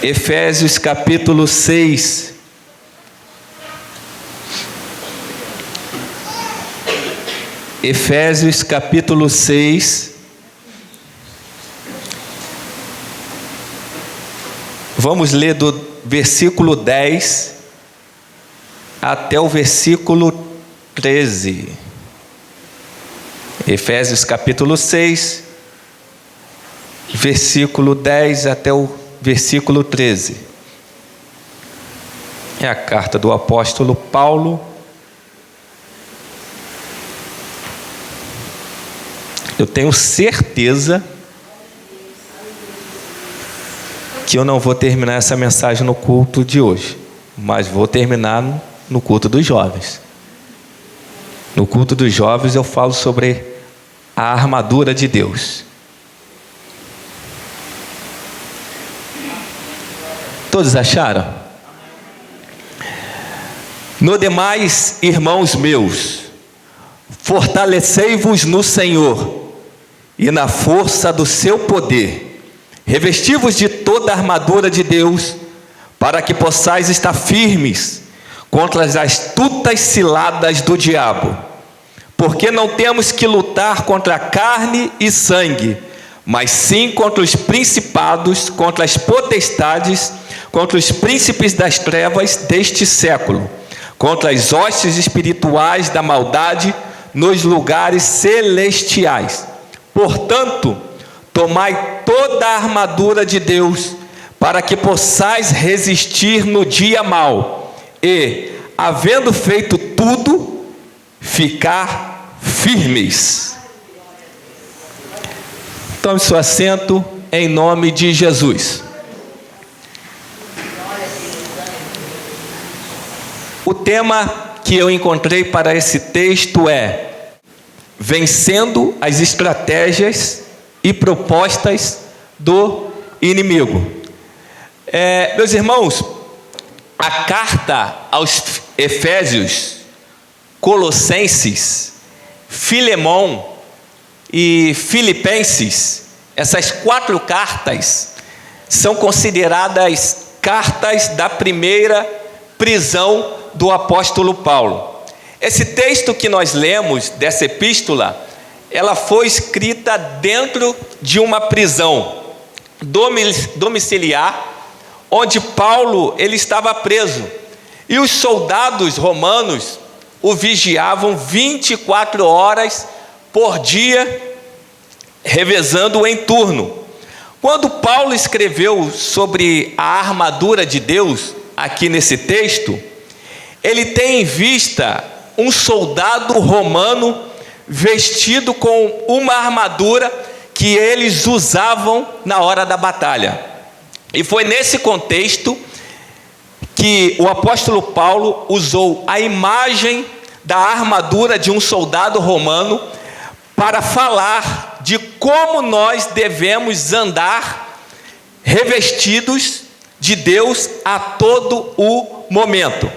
Efésios capítulo 6. Efésios capítulo 6. Vamos ler do versículo 10 até o versículo 13. Efésios capítulo 6, versículo 10 até o versículo 13. É a carta do apóstolo Paulo. Eu tenho certeza que eu não vou terminar essa mensagem no culto de hoje, mas vou terminar no culto dos jovens. No culto dos jovens eu falo sobre a armadura de Deus. Todos acharam? No demais, irmãos meus, fortalecei-vos no Senhor e na força do seu poder. Revesti-vos de toda a armadura de Deus, para que possais estar firmes contra as astutas ciladas do diabo. Porque não temos que lutar contra carne e sangue, mas sim contra os principados, contra as potestades, contra os príncipes das trevas deste século, contra as hostes espirituais da maldade nos lugares celestiais. Portanto, tomai toda a armadura de Deus, para que possais resistir no dia mau, e, havendo feito tudo, ficar firmes. Tome seu assento em nome de Jesus. O tema que eu encontrei para esse texto é: vencendo as estratégias e propostas do inimigo. Meus irmãos, a carta aos Efésios, Colossenses, Filemon e Filipenses, essas 4 cartas são consideradas cartas da primeira prisão do apóstolo Paulo. Esse texto que nós lemos dessa epístola, ela foi escrita dentro de uma prisão domiciliar, onde Paulo ele estava preso, e os soldados romanos o vigiavam 24 horas por dia, revezando em turno. Quando Paulo escreveu sobre a armadura de Deus, aqui nesse texto, ele tem em vista um soldado romano vestido com uma armadura que eles usavam na hora da batalha. E foi nesse contexto que o apóstolo Paulo usou a imagem da armadura de um soldado romano para falar de como nós devemos andar revestidos de Deus a todo o momento.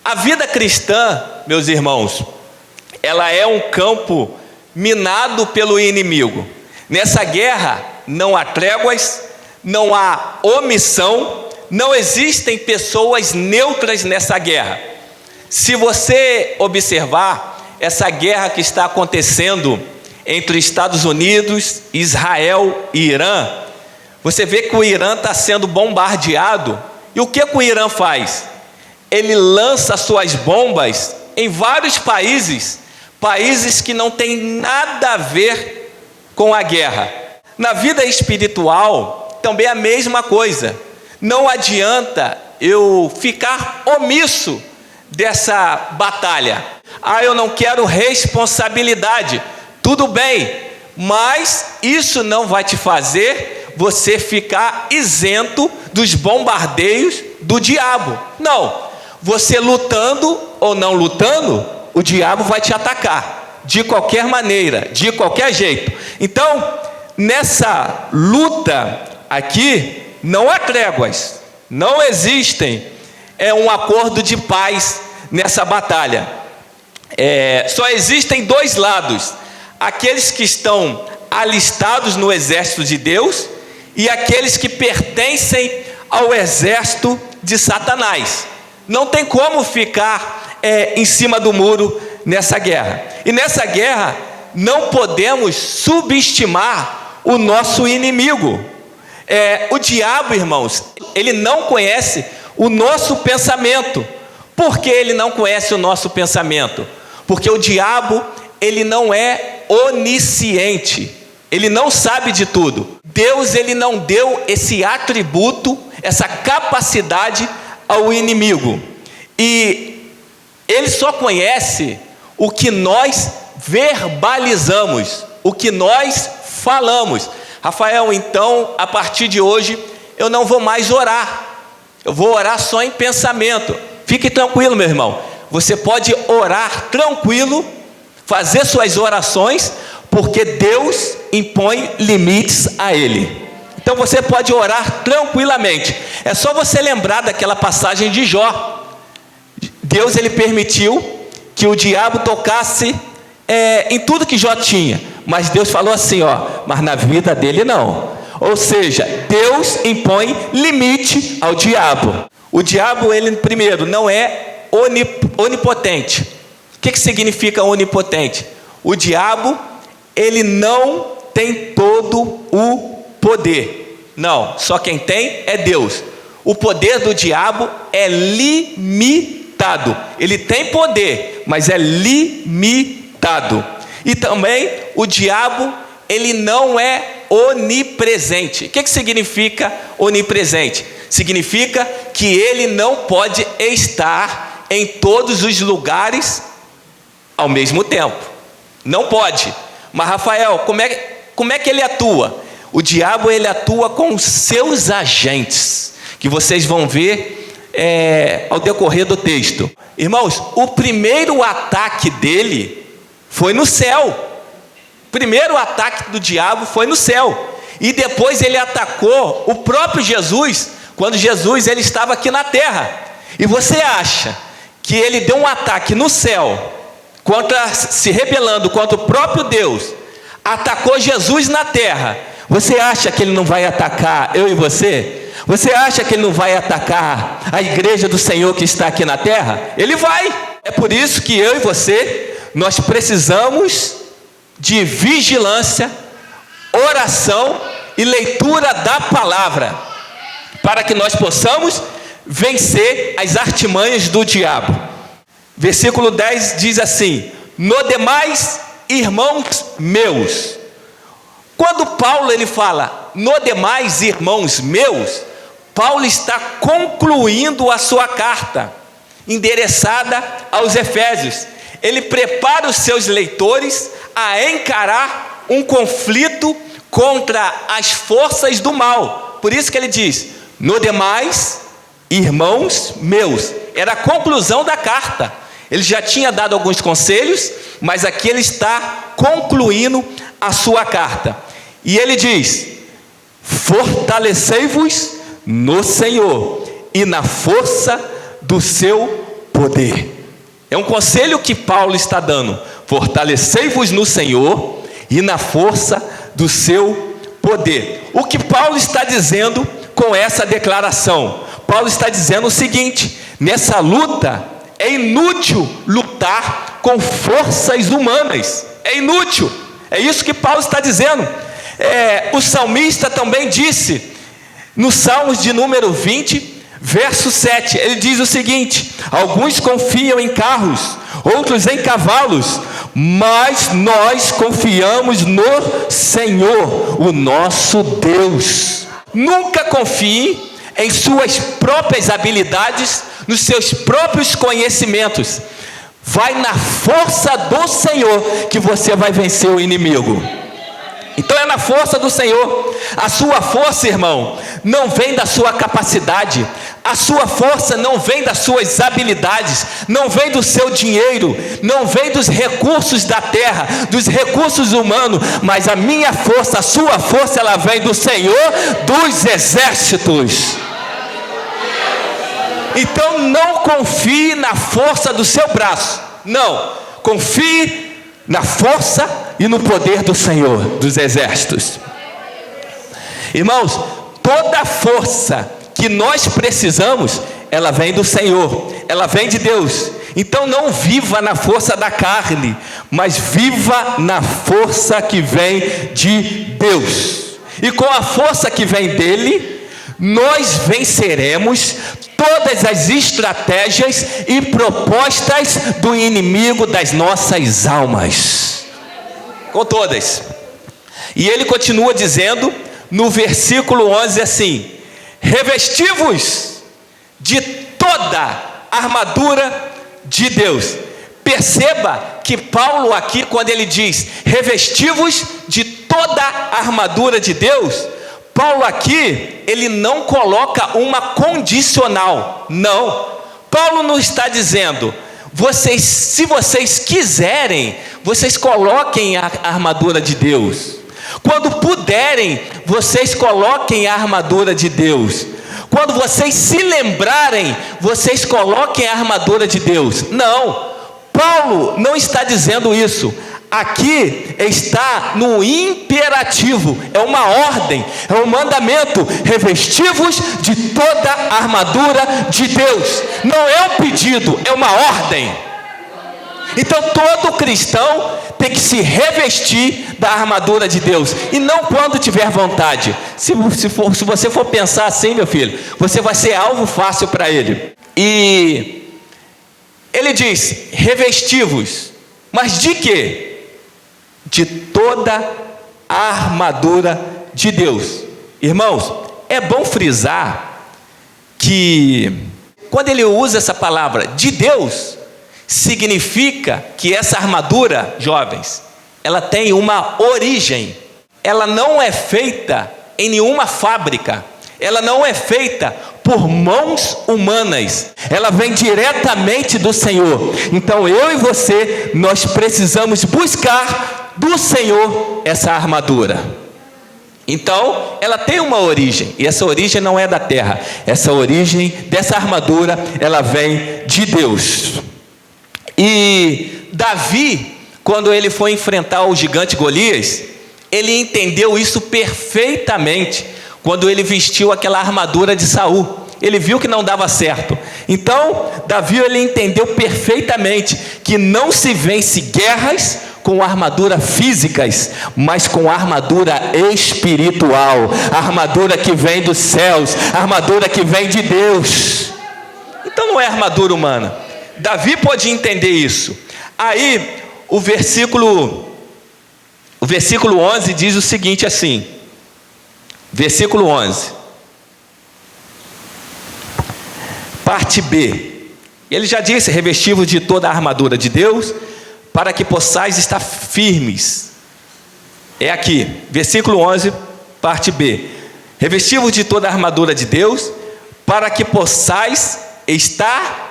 A vida cristã, meus irmãos, ela é um campo minado pelo inimigo. Nessa guerra não há tréguas, não há omissão, não existem pessoas neutras nessa guerra. Se você observar essa guerra que está acontecendo entre Estados Unidos, Israel e Irã, você vê que o Irã está sendo bombardeado. E o que o Irã faz? Ele lança suas bombas em vários países que não têm nada a ver com a guerra. Na vida espiritual, também é a mesma coisa. Não adianta eu ficar omisso dessa batalha. Eu não quero responsabilidade. Tudo bem, mas isso não vai te fazer você ficar isento dos bombardeios do diabo. Não, você lutando ou não lutando, o diabo vai te atacar, de qualquer maneira, de qualquer jeito. Então, nessa luta aqui, não há tréguas, não existem um acordo de paz nessa batalha. Só existem 2 lados: aqueles que estão alistados no exército de Deus e aqueles que pertencem ao exército de Satanás. Não tem como ficar em cima do muro nessa guerra. E nessa guerra não podemos subestimar o nosso inimigo. O diabo, irmãos, ele não conhece o nosso pensamento. Por que ele não conhece o nosso pensamento? Porque o diabo, ele não é onisciente, ele não sabe de tudo. Deus, ele não deu esse atributo, essa capacidade ao inimigo. E ele só conhece o que nós verbalizamos, o que nós falamos. Rafael, então, a partir de hoje, eu não vou mais orar. Eu vou orar só em pensamento. Fique tranquilo, meu irmão. Você pode orar tranquilo, fazer suas orações, porque Deus impõe limites a ele. Então você pode orar tranquilamente. É só você lembrar daquela passagem de Jó. Deus, ele permitiu que o diabo tocasse em tudo que Jó tinha, mas Deus falou assim, mas na vida dele não. Ou seja, Deus impõe limite ao diabo. O diabo, ele primeiro não é onipotente. O que significa onipotente? O diabo, ele não tem todo o poder. Não, só quem tem é Deus. O poder do diabo é limitado. Ele tem poder, mas é limitado. E também o diabo, ele não é onipresente. O que significa onipresente? Significa que ele não pode estar em todos os lugares ao mesmo tempo. Não pode. Mas Rafael, como é que ele atua? O diabo, ele atua com os seus agentes, que vocês vão ver ao decorrer do texto. Irmãos, o primeiro ataque dele foi no céu. O primeiro ataque do diabo foi no céu. E depois ele atacou o próprio Jesus, quando Jesus, ele estava aqui na terra. E você acha que ele deu um ataque no céu, se rebelando contra o próprio Deus, atacou Jesus na terra? Você acha que ele não vai atacar eu e você? Você acha que ele não vai atacar a igreja do Senhor que está aqui na terra? Ele vai. É por isso que eu e você, nós precisamos de vigilância, oração e leitura da palavra, para que nós possamos vencer as artimanhas do diabo. Versículo 10 diz assim: no demais, irmãos meus. Quando Paulo, ele fala no demais, irmãos meus, Paulo está concluindo a sua carta, endereçada aos Efésios. Ele prepara os seus leitores a encarar um conflito contra as forças do mal. Por isso que ele diz, no demais, irmãos meus. Era a conclusão da carta. Ele já tinha dado alguns conselhos, mas aqui ele está concluindo a sua carta. E ele diz, fortalecei-vos no Senhor e na força do seu poder. É um conselho que Paulo está dando. Fortalecei-vos no Senhor e na força do seu poder. O que Paulo está dizendo com essa declaração? Paulo está dizendo o seguinte: nessa luta é inútil lutar com forças humanas. É inútil. É isso que Paulo está dizendo. O salmista também disse, no Salmos de número 20, verso 7, ele diz o seguinte: alguns confiam em carros, outros em cavalos, mas nós confiamos no Senhor, o nosso Deus. Nunca confie em suas próprias habilidades, nos seus próprios conhecimentos. Vai na força do Senhor que você vai vencer o inimigo. Então é na força do Senhor. A sua força, irmão, não vem da sua capacidade. A sua força não vem das suas habilidades, não vem do seu dinheiro, não vem dos recursos da terra, dos recursos humanos, mas a minha força, a sua força, ela vem do Senhor dos exércitos. Então não confie na força do seu braço, não, confie na força e no poder do Senhor dos exércitos. Irmãos, toda força que nós precisamos, ela vem do Senhor, ela vem de Deus. Então não viva na força da carne, mas viva na força que vem de Deus. E com a força que vem dele, nós venceremos todas as estratégias e propostas do inimigo das nossas almas. Com todas. E ele continua dizendo no versículo 11 assim: revesti-vos de toda a armadura de Deus. Perceba que Paulo aqui, quando ele diz revesti-vos de toda a armadura de Deus, Paulo aqui, ele não coloca uma condicional. Não, Paulo não está dizendo, se vocês quiserem, vocês coloquem a armadura de Deus. Quando puderem, vocês coloquem a armadura de Deus. Quando vocês se lembrarem, vocês coloquem a armadura de Deus. Não, Paulo não está dizendo isso. Aqui está no imperativo, é uma ordem, é um mandamento: revesti-vos de toda a armadura de Deus. Não é um pedido, é uma ordem. Então todo cristão tem que se revestir da armadura de Deus, e não quando tiver vontade. Se você for pensar assim, meu filho, você vai ser alvo fácil para ele. E ele diz, revesti-vos, mas de quê? De toda a armadura de Deus. Irmãos, é bom frisar que quando ele usa essa palavra de Deus, significa que essa armadura, jovens, ela tem uma origem. Ela não é feita em nenhuma fábrica, ela não é feita por mãos humanas, ela vem diretamente do Senhor. Então eu e você, nós precisamos buscar do Senhor essa armadura. Então ela tem uma origem, e essa origem não é da terra. Essa origem dessa armadura, ela vem de Deus. E Davi, quando ele foi enfrentar o gigante Golias, ele entendeu isso perfeitamente. Quando ele vestiu aquela armadura de Saul, ele viu que não dava certo. Então Davi, ele entendeu perfeitamente que não se vence guerras com armadura físicas, mas com armadura espiritual, a armadura que vem dos céus, a armadura que vem de Deus. Então não é armadura humana. Davi pode entender isso. Aí o versículo 11 diz o seguinte assim, versículo 11, parte B. Ele já disse, revesti-vos de toda a armadura de Deus, para que possais estar firmes. É aqui, versículo 11, parte B. Revesti-vos de toda a armadura de Deus, para que possais estar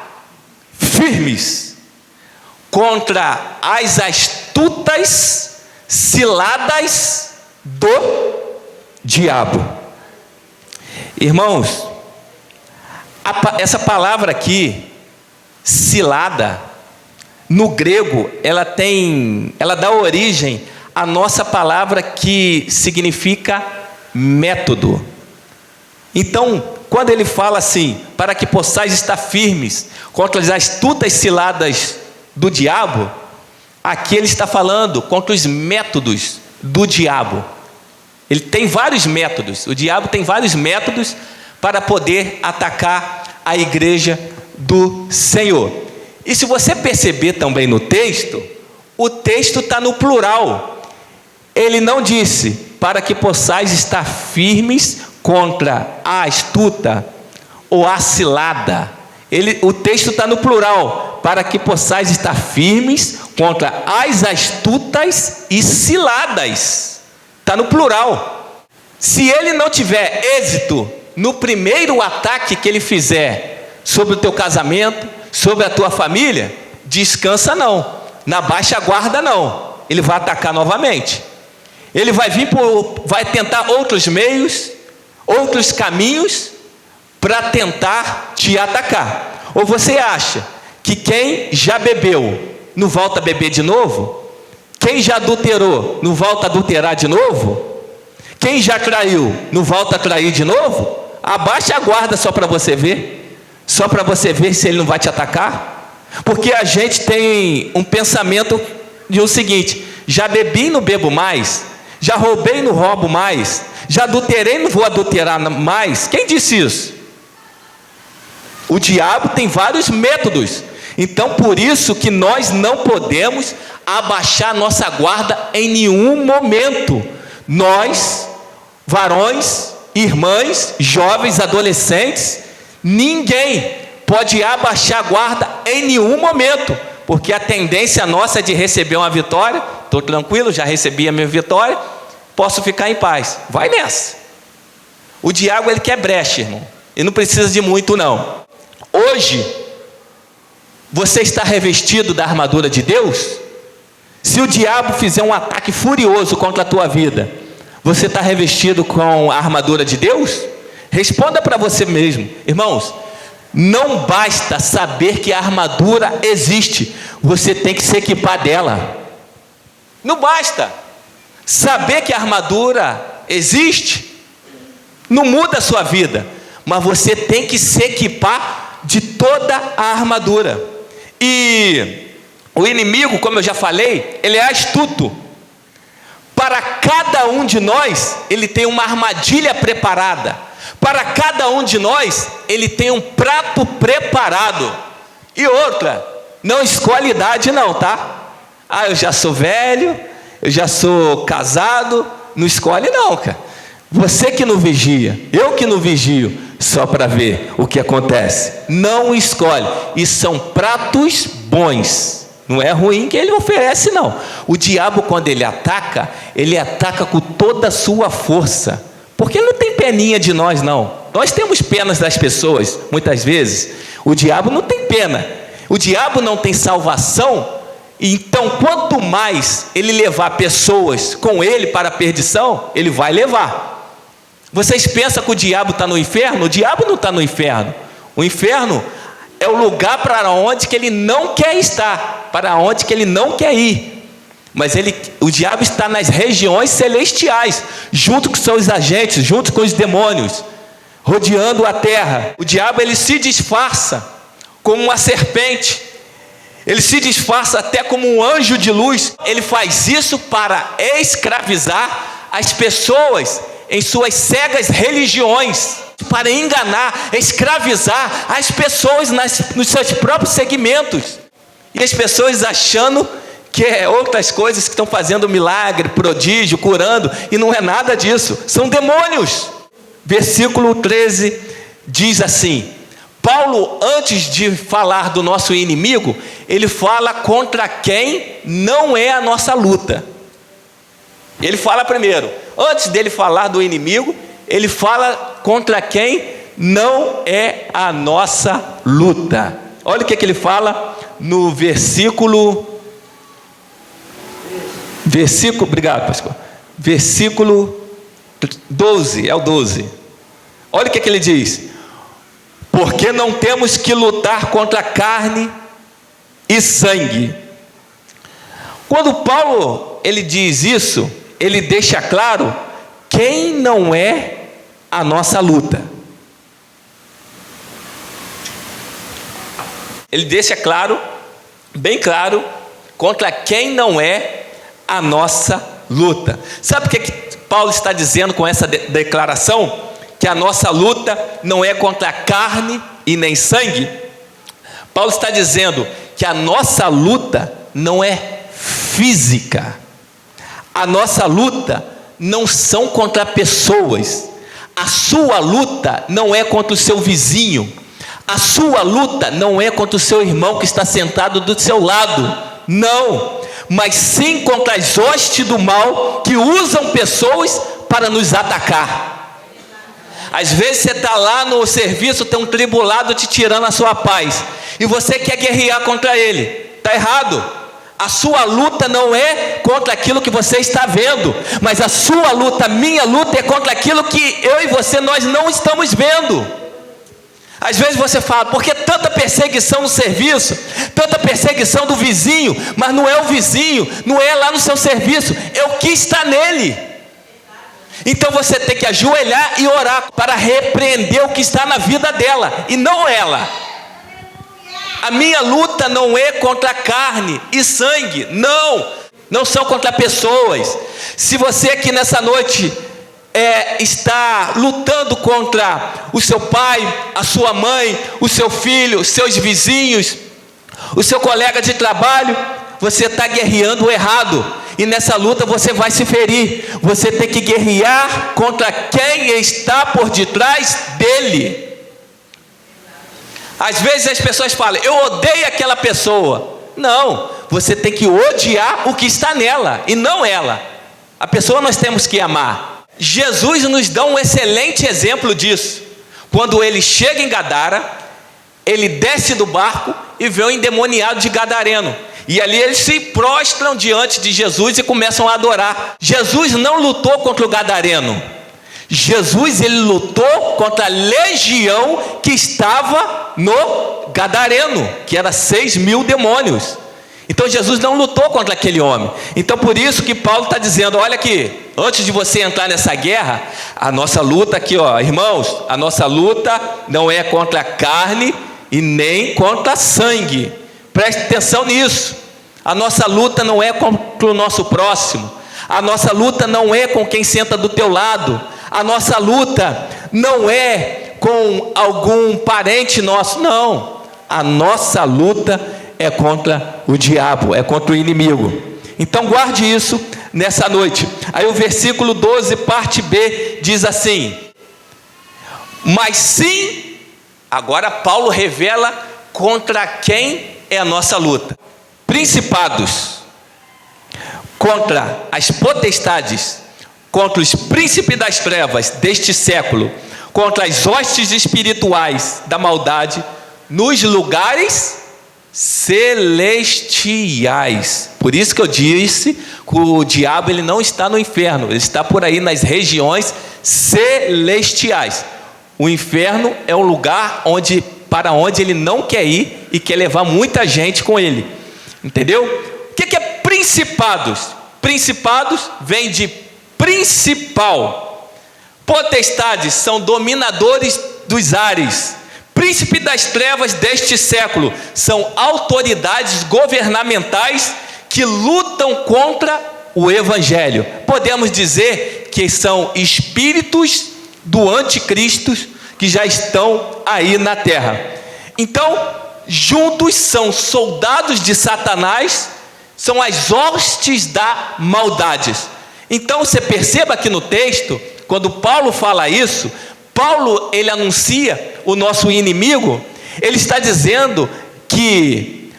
firmes contra as astutas ciladas do diabo. Irmãos, essa palavra aqui, cilada, no grego, ela dá origem à nossa palavra que significa método. Então, quando ele fala assim, para que possais estar firmes contra as astutas ciladas do diabo, aqui ele está falando contra os métodos do diabo. Ele tem vários métodos, o diabo tem vários métodos para poder atacar a igreja do Senhor. E se você perceber também no texto, o texto está no plural. Ele não disse, para que possais estar firmes contra a astuta ou a cilada. O texto está no plural, para que possais estar firmes contra as astutas e ciladas. Está no plural. Se ele não tiver êxito no primeiro ataque que ele fizer sobre o teu casamento, sobre a tua família, descansa não, na baixa guarda não, ele vai atacar novamente. Ele vai tentar outros meios, outros caminhos para tentar te atacar. Ou você acha que quem já bebeu não volta a beber de novo? Quem já adulterou não volta a adulterar de novo? Quem já traiu não volta a trair de novo? abaixa a guarda só para você ver. Só para você ver se ele não vai te atacar. Porque a gente tem um pensamento de o seguinte: já bebi e não bebo mais, já roubei e não roubo mais, já adulterei e não vou adulterar mais. Quem disse isso? O diabo tem vários métodos. Então por isso que nós não podemos abaixar nossa guarda em nenhum momento. Nós, varões, irmãs, jovens, adolescentes, ninguém pode abaixar a guarda em nenhum momento, porque a tendência nossa é de receber uma vitória. Estou tranquilo, já recebi a minha vitória, posso ficar em paz. Vai nessa. O diabo, ele quer brecha, irmão, e não precisa de muito não. Hoje você está revestido da armadura de Deus? Se o diabo fizer um ataque furioso contra a tua vida, você está revestido com a armadura de Deus? Responda para você mesmo. Irmãos, não basta saber que a armadura existe, você tem que se equipar dela. Não basta saber que a armadura existe, não muda a sua vida, mas você tem que se equipar de toda a armadura. E o inimigo, como eu já falei, ele é astuto. Para cada um de nós, ele tem uma armadilha preparada. Para cada um de nós, ele tem um prato preparado. E outra, não escolhe idade não, tá? Ah, eu já sou velho, eu já sou casado. Não escolhe não, cara. Você que não vigia, eu que não vigio, só para ver o que acontece. Não escolhe. E são pratos bons. Não é ruim que ele oferece não. O diabo, quando ele ataca com toda a sua força. Porque ele não tem peninha de nós não. Nós temos penas das pessoas, muitas vezes. O diabo não tem pena. O diabo não tem salvação. Então, quanto mais ele levar pessoas com ele para a perdição, ele vai levar. Vocês pensam que o diabo está no inferno? O diabo não está no inferno. O inferno é o lugar para onde que ele não quer estar, para onde que ele não quer ir. Mas o diabo está nas regiões celestiais, junto com seus agentes, junto com os demônios, rodeando a terra. O diabo, ele se disfarça como uma serpente, ele se disfarça até como um anjo de luz. Ele faz isso para escravizar as pessoas em suas cegas religiões, para enganar, escravizar as pessoas nos seus próprios segmentos. E as pessoas achando que é outras coisas que estão fazendo milagre, prodígio, curando, e não é nada disso, são demônios. Versículo 13 diz assim: Paulo, antes de falar do nosso inimigo, ele fala contra quem não é a nossa luta. Ele fala primeiro, antes dele falar do inimigo, ele fala contra quem não é a nossa luta. Olha o que ele fala no versículo, obrigado, pastor. Versículo 12, é o 12. Olha o que ele diz: porque não temos que lutar contra carne e sangue. Quando Paulo ele diz isso, ele deixa claro quem não é a nossa luta. Ele deixa claro, bem claro, contra quem não é a nossa luta. Sabe o que Paulo está dizendo com essa declaração? Que a nossa luta não é contra carne e nem sangue. Paulo está dizendo que a nossa luta não é física. A nossa luta não são contra pessoas. A sua luta não é contra o seu vizinho. A sua luta não é contra o seu irmão que está sentado do seu lado. Não, mas sim contra as hostes do mal que usam pessoas para nos atacar. Às vezes você está lá no serviço, tem um tribulado te tirando a sua paz, e você quer guerrear contra ele. Está errado. A sua luta não é contra aquilo que você está vendo, mas a sua luta, a minha luta é contra aquilo que eu e você, nós não estamos vendo. Às vezes você fala, por que tanta perseguição no serviço, tanta perseguição do vizinho? Mas não é o vizinho, não é lá no seu serviço, é o que está nele. Então você tem que ajoelhar e orar para repreender o que está na vida dela, e não ela. A minha luta não é contra carne e sangue, não são contra pessoas. Se você aqui nessa noite está lutando contra o seu pai, a sua mãe, o seu filho, os seus vizinhos, o seu colega de trabalho, você está guerreando o errado, e nessa luta você vai se ferir. Você tem que guerrear contra quem está por detrás dele. Às vezes as pessoas falam: eu odeio aquela pessoa. Não, você tem que odiar o que está nela e não ela. A pessoa nós temos que amar. Jesus nos dá um excelente exemplo disso. Quando ele chega em Gadara, ele desce do barco e vê um endemoniado de gadareno. E ali eles se prostram diante de Jesus e começam a adorar. Jesus não lutou contra o gadareno. Jesus, ele lutou contra a legião que estava no gadareno, que era 6.000 demônios. Então Jesus não lutou contra aquele homem. Então por isso que Paulo está dizendo: olha aqui, antes de você entrar nessa guerra, a nossa luta aqui, ó, irmãos, a nossa luta não é contra a carne e nem contra sangue. Preste atenção nisso. A nossa luta não é contra o nosso próximo. A nossa luta não é com quem senta do teu lado. A nossa luta não é com algum parente nosso, não. A nossa luta é contra o diabo, é contra o inimigo. Então guarde isso nessa noite. Aí o versículo 12, parte B, diz assim: mas sim, agora Paulo revela contra quem é a nossa luta. Principados, contra as potestades, contra os príncipes das trevas deste século, contra as hostes espirituais da maldade nos lugares celestiais. Por isso que eu disse que o diabo ele não está no inferno, ele está por aí nas regiões celestiais. O inferno é um lugar para onde ele não quer ir e quer levar muita gente com ele. Entendeu? O que é principados? Principados vem de principal. Potestades são dominadores dos ares. Príncipe das trevas deste século são autoridades governamentais que lutam contra o evangelho. Podemos dizer que são espíritos do anticristo que já estão aí na terra. Então, juntos são soldados de Satanás, são as hostes da maldade. Então você perceba aqui no texto, quando Paulo fala isso, Paulo ele anuncia o nosso inimigo, ele está dizendo que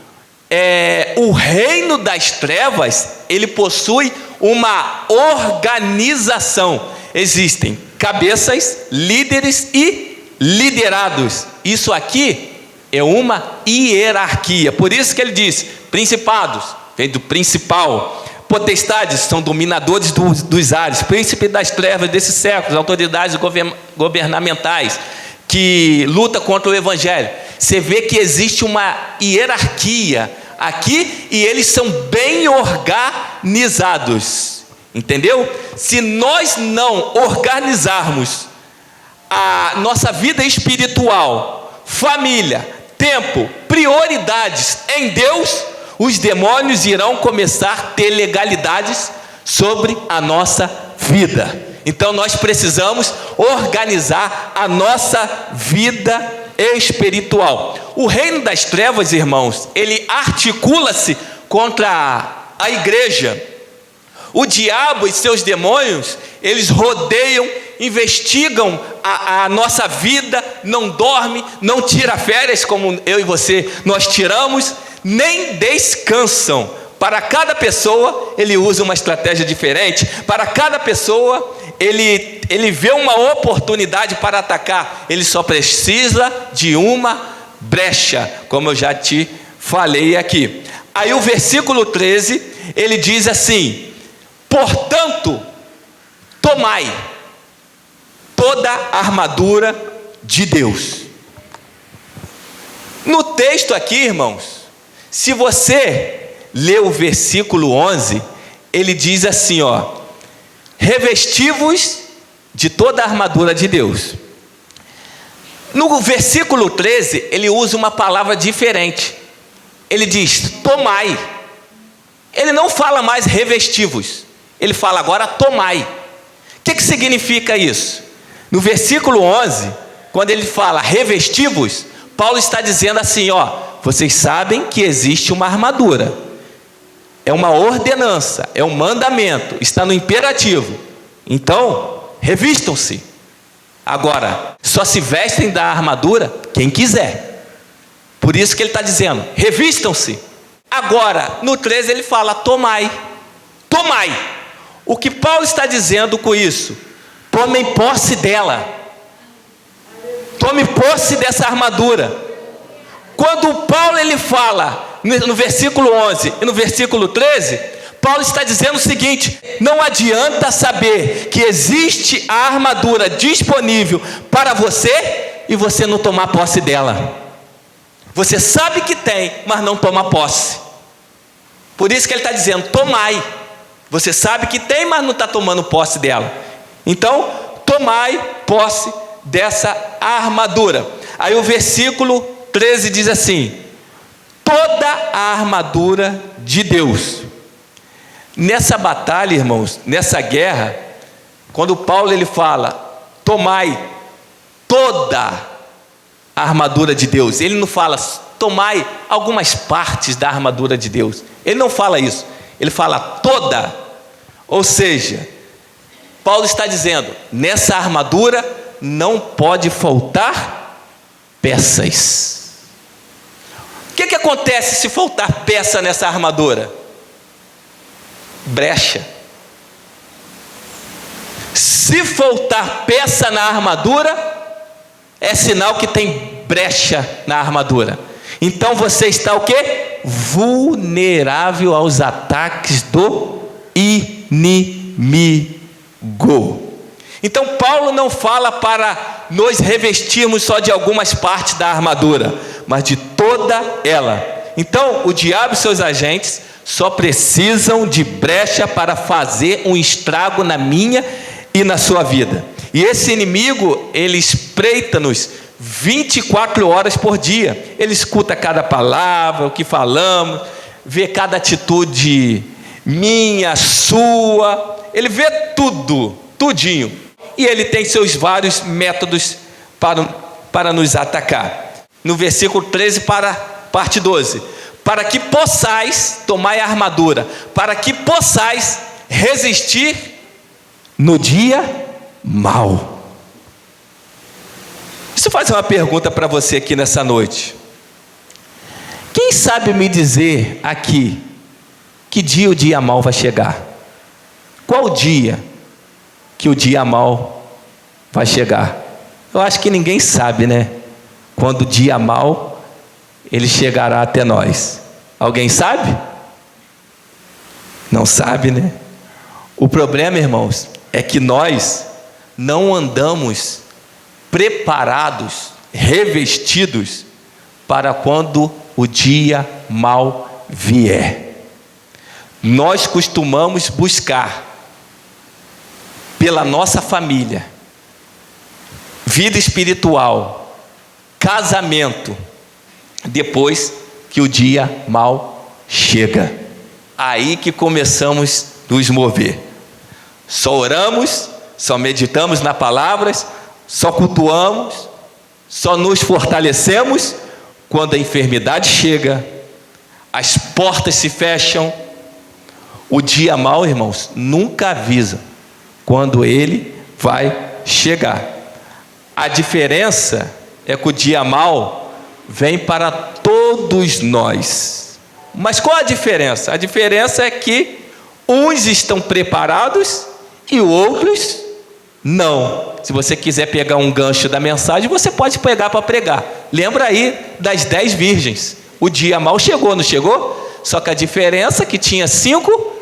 o reino das trevas, ele possui uma organização. Existem cabeças, líderes e liderados. Isso aqui é uma hierarquia. Por isso que ele diz: principados, vem do principal. Potestades são dominadores dos ares. Príncipe das trevas desse século, autoridades governamentais que lutam contra o evangelho. Você vê que existe uma hierarquia aqui e eles são bem organizados. Entendeu? Se nós não organizarmos a nossa vida espiritual, família, tempo, prioridades em Deus, os demônios irão começar a ter legalidades sobre a nossa vida. Então nós precisamos organizar a nossa vida espiritual. O reino das trevas, irmãos, ele articula-se contra a igreja. O diabo e seus demônios, eles rodeiam, investigam a nossa vida, não dorme, não tira férias como eu e você, nós tiramos, nem descansam. Para cada pessoa, ele usa uma estratégia diferente. Para cada pessoa, ele vê uma oportunidade para atacar. Ele só precisa de uma brecha, como eu já te falei aqui. Aí o versículo 13, ele diz assim: portanto, tomai toda a armadura de Deus. No texto aqui, irmãos, se você ler o versículo 11, ele diz assim, ó: revesti-vos de toda a armadura de Deus. No versículo 13, ele usa uma palavra diferente. Ele diz, tomai. Ele não fala mais revestivos. Ele fala agora, tomai. O que significa isso? No versículo 11, quando ele fala revestivos, Paulo está dizendo assim, vocês sabem que existe uma armadura. É uma ordenança, é um mandamento, está no imperativo. Então, revistam-se. Agora, só se vestem da armadura quem quiser. Por isso que ele está dizendo, revistam-se. Agora, no 13 ele fala, tomai. Tomai. O que Paulo está dizendo com isso? Tomem posse dela. Tome posse dessa armadura. Quando Paulo ele fala no versículo 11 e no versículo 13, Paulo está dizendo o seguinte: não adianta saber que existe a armadura disponível para você e você não tomar posse dela. Você sabe que tem, mas não toma posse. Por isso que ele está dizendo, tomai. Você sabe que tem, mas não está tomando posse dela. Então, tomai posse dessa armadura. Aí o versículo 13 diz assim, toda a armadura de Deus. Nessa batalha, irmãos, nessa guerra, quando Paulo ele fala, tomai toda a armadura de Deus, ele não fala, tomai algumas partes da armadura de Deus, ele não fala isso, ele fala toda, ou seja, Paulo está dizendo, nessa armadura não pode faltar peças. O que acontece se faltar peça nessa armadura? Brecha. Se faltar peça na armadura, é sinal que tem brecha na armadura. Então você está o quê? Vulnerável aos ataques do inimigo. Então Paulo não fala para nos revestirmos só de algumas partes da armadura, mas de toda ela. Então o diabo e seus agentes só precisam de brecha para fazer um estrago na minha e na sua vida. E esse inimigo, ele espreita-nos 24 horas por dia. Ele escuta cada palavra, o que falamos, vê cada atitude minha, sua. Ele vê tudo, tudinho. E ele tem seus vários métodos para nos atacar. No versículo 13 para parte 12. Para que possais, tomai a armadura, para que possais resistir no dia mau. Deixa eu fazer uma pergunta para você aqui nessa noite. Quem sabe me dizer aqui, que dia o dia mau vai chegar? Qual dia que o dia mau vai chegar? Eu acho que ninguém sabe, né? Quando o dia mau ele chegará até nós. Alguém sabe? Não sabe, né? O problema, irmãos, é que nós não andamos preparados, revestidos para quando o dia mau vier. Nós costumamos buscar pela nossa família, vida espiritual, casamento, depois que o dia mau chega. Aí que começamos a nos mover. Só oramos, só meditamos nas palavras, só cultuamos, só nos fortalecemos quando a enfermidade chega, as portas se fecham. O dia mau, irmãos, nunca avisa quando ele vai chegar. A diferença é que o dia mau vem para todos nós. Mas qual a diferença? A diferença é que uns estão preparados e outros não. Se você quiser pegar um gancho da mensagem, você pode pegar para pregar. Lembra aí das 10 virgens. O dia mau chegou, não chegou? Só que a diferença é que tinha 5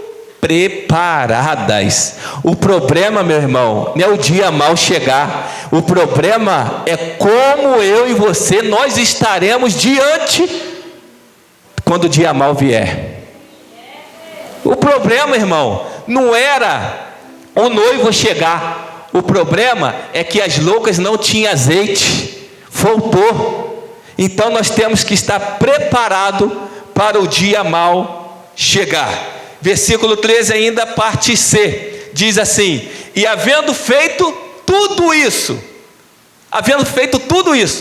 preparadas. O problema, meu irmão, não é o dia mau chegar. O problema é como eu e você, nós estaremos diante quando o dia mau vier. O problema, irmão, não era o noivo chegar. O problema é que as loucas não tinham azeite, faltou. Então nós temos que estar preparado para o dia mau chegar. Versículo 13 ainda, parte C, diz assim: e havendo feito tudo isso,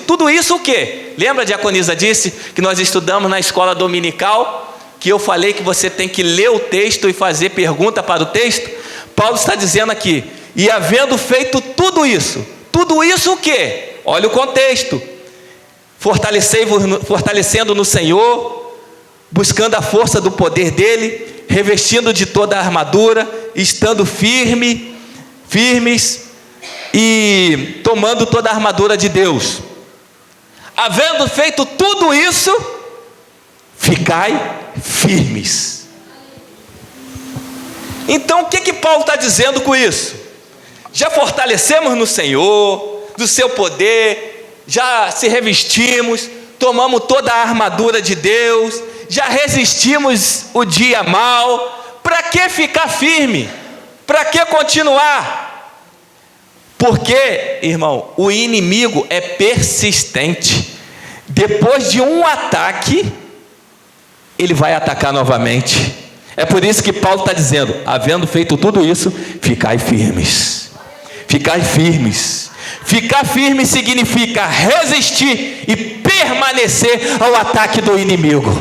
tudo isso o quê? Lembra, a diaconisa disse que nós estudamos na escola dominical, que eu falei que você tem que ler o texto e fazer pergunta para o texto? Paulo está dizendo aqui: e havendo feito tudo isso o quê? Olha o contexto: fortalecendo no Senhor, buscando a força do poder dele, revestindo de toda a armadura, estando firmes e tomando toda a armadura de Deus. Havendo feito tudo isso, ficai firmes. Então o que Paulo está dizendo com isso? Já fortalecemos no Senhor, do seu poder, já se revestimos, tomamos toda a armadura de Deus, já resistimos o dia mau. Para que ficar firme? Para que continuar? Porque, irmão, o inimigo é persistente. Depois de um ataque, ele vai atacar novamente. É por isso que Paulo está dizendo: havendo feito tudo isso, ficai firmes. Ficai firmes. Ficar firme significa resistir e permanecer ao ataque do inimigo.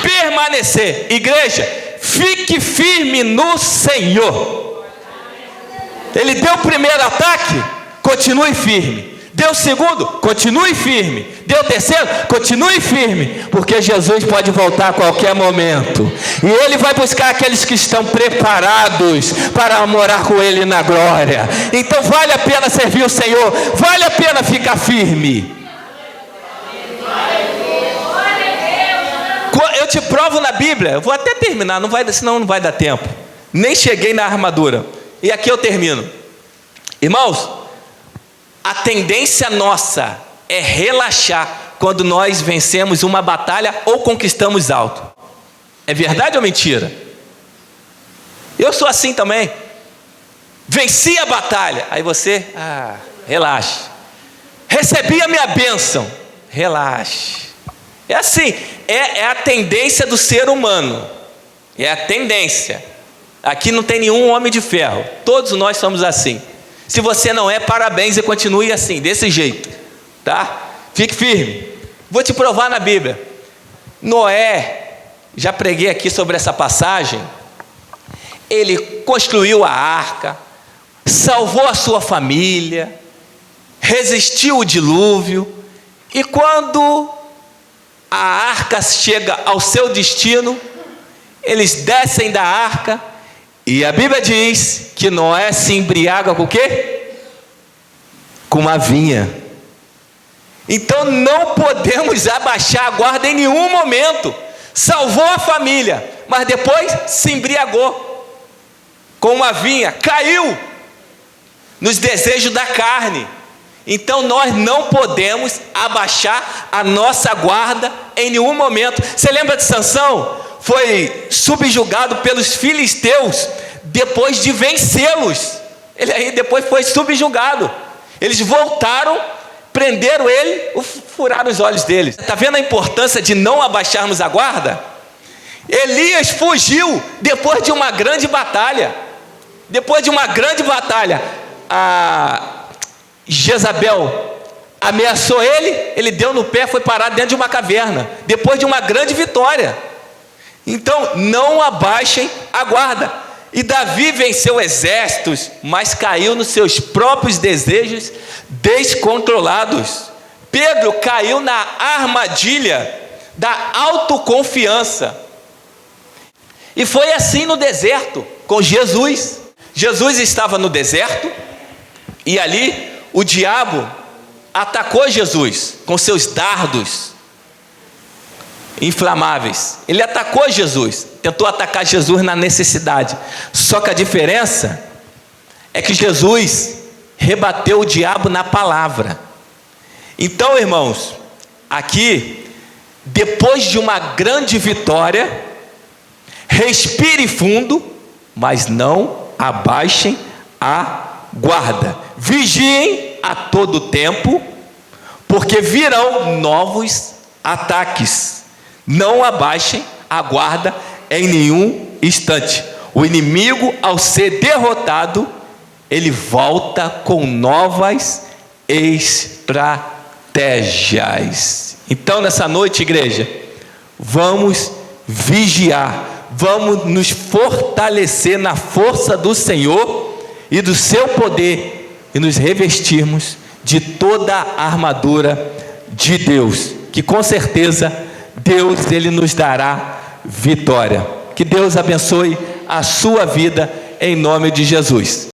Permanecer. Igreja, fique firme no Senhor. Ele deu o primeiro ataque, continue firme. Deu o segundo, continue firme. Deu o terceiro, continue firme, porque Jesus pode voltar a qualquer momento, e Ele vai buscar aqueles que estão preparados para morar com Ele na glória. Então vale a pena servir o Senhor, vale a pena ficar firme. Eu te provo na Bíblia, eu vou até terminar, senão não vai dar tempo. Nem cheguei na armadura. E aqui eu termino. Irmãos, a tendência nossa é relaxar quando nós vencemos uma batalha ou conquistamos algo. É verdade ou mentira? Eu sou assim também. Venci a batalha, aí você, relaxe. Recebi a minha bênção, relaxe. É assim, é a tendência do ser humano. É a tendência. Aqui não tem nenhum homem de ferro. Todos nós somos assim. Se você não é, parabéns, e continue assim, desse jeito, tá? Fique firme. Vou te provar na Bíblia. Noé, já preguei aqui sobre essa passagem. Ele construiu a arca, salvou a sua família, resistiu o dilúvio, e quando a arca chega ao seu destino, eles descem da arca, e a Bíblia diz que Noé se embriaga com o quê? Com uma vinha. Então não podemos abaixar a guarda em nenhum momento. Salvou a família, mas depois se embriagou com uma vinha, caiu nos desejos da carne. Então nós não podemos abaixar a nossa guarda em nenhum momento. Você lembra de Sansão? Foi subjugado pelos filisteus depois de vencê-los. Ele aí depois foi subjugado. Eles voltaram, prenderam ele, furaram os olhos deles. Está vendo a importância de não abaixarmos a guarda? Elias fugiu depois de uma grande batalha. Depois de uma grande batalha, a Jezabel ameaçou ele deu no pé, foi parar dentro de uma caverna, depois de uma grande vitória. Então não abaixem a guarda. E Davi venceu exércitos, mas caiu nos seus próprios desejos descontrolados. Pedro caiu na armadilha da autoconfiança. E foi assim no deserto com Jesus. Jesus estava no deserto, e ali o diabo atacou Jesus com seus dardos inflamáveis. Ele atacou Jesus, tentou atacar Jesus na necessidade. Só que a diferença é que Jesus rebateu o diabo na palavra. Então, irmãos, aqui, depois de uma grande vitória, respire fundo, mas não abaixem guarda. Vigiem a todo tempo, porque virão novos ataques. Não abaixem a guarda em nenhum instante. O inimigo, ao ser derrotado, ele volta com novas estratégias. Então, nessa noite, igreja, vamos vigiar, vamos nos fortalecer na força do Senhor e do seu poder e nos revestirmos de toda a armadura de Deus, que com certeza Deus ele nos dará vitória. Que Deus abençoe a sua vida em nome de Jesus.